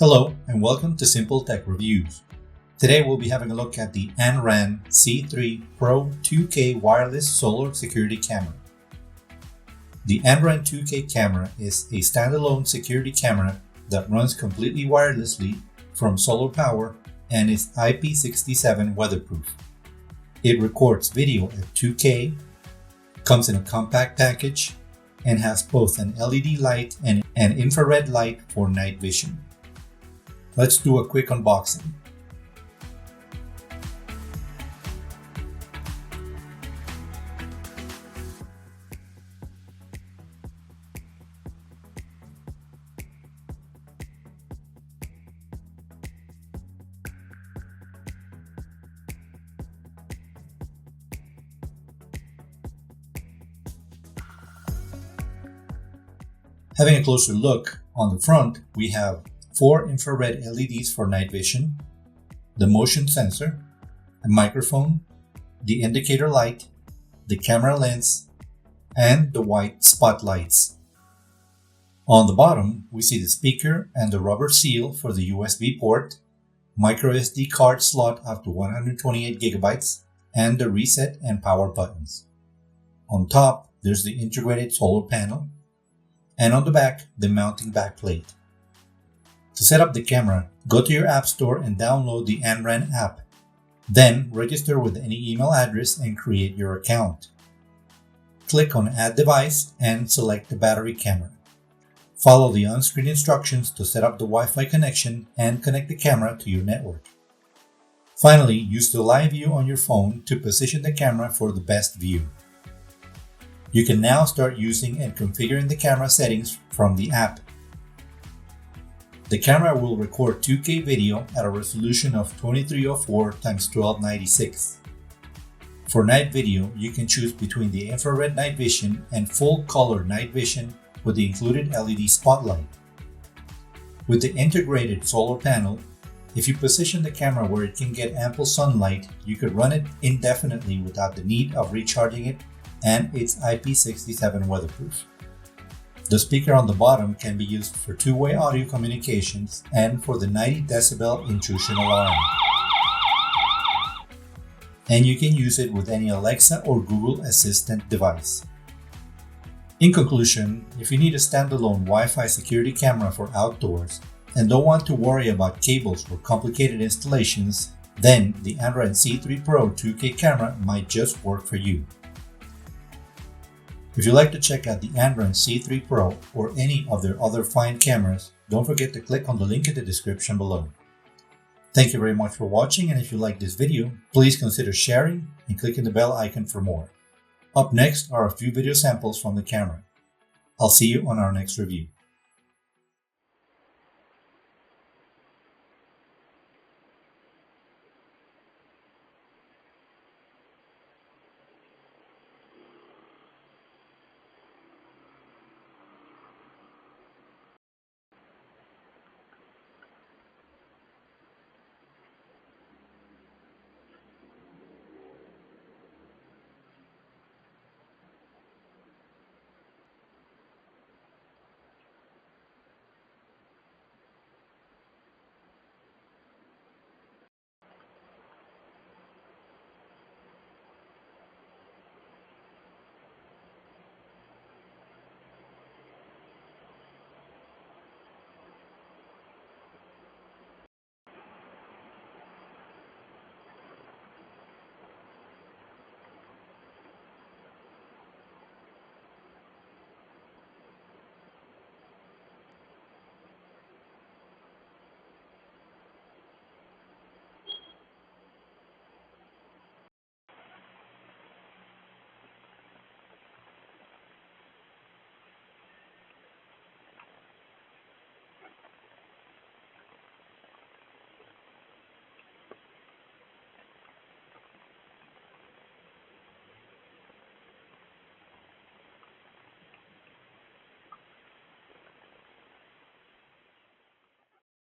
Hello and welcome to Simple Tech Reviews. Today we'll be having a look at the ANRAN C3 Pro 2K wireless solar security camera. The ANRAN 2K camera is a standalone security camera that runs completely wirelessly from solar power and is IP67 weatherproof. It records video at 2K, comes in a compact package, and has both an LED light and an infrared light for night vision. Let's do a quick unboxing. Having a closer look, on the front we have 4 infrared LEDs for night vision, the motion sensor, a microphone, the indicator light, the camera lens, and the white spotlights. On the bottom, we see the speaker and the rubber seal for the USB port, micro SD card slot up to 128 GB, and the reset and power buttons. On top, there's the integrated solar panel, and on the back, the mounting backplate. To set up the camera, go to your app store and download the ANRAN app. Then register with any email address and create your account. Click on Add Device and select the battery camera. Follow the on-screen instructions to set up the Wi-Fi connection and connect the camera to your network. Finally, use the live view on your phone to position the camera for the best view. You can now start using and configuring the camera settings from the app. The camera will record 2K video at a resolution of 2304x1296. For night video, you can choose between the infrared night vision and full color night vision with the included LED spotlight. With the integrated solar panel, if you position the camera where it can get ample sunlight, you could run it indefinitely without the need of recharging it, and it's IP67 weatherproof. The speaker on the bottom can be used for two-way audio communications and for the 90 decibel intrusion alarm. And you can use it with any Alexa or Google Assistant device. In conclusion, if you need a standalone Wi-Fi security camera for outdoors and don't want to worry about cables or complicated installations, then the ANRAN C3 Pro 2K camera might just work for you. If you'd like to check out the ANRAN C3 Pro or any of their other fine cameras, don't forget to click on the link in the description below. Thank you very much for watching, and if you like this video, please consider sharing and clicking the bell icon for more. Up next are a few video samples from the camera. I'll see you on our next review.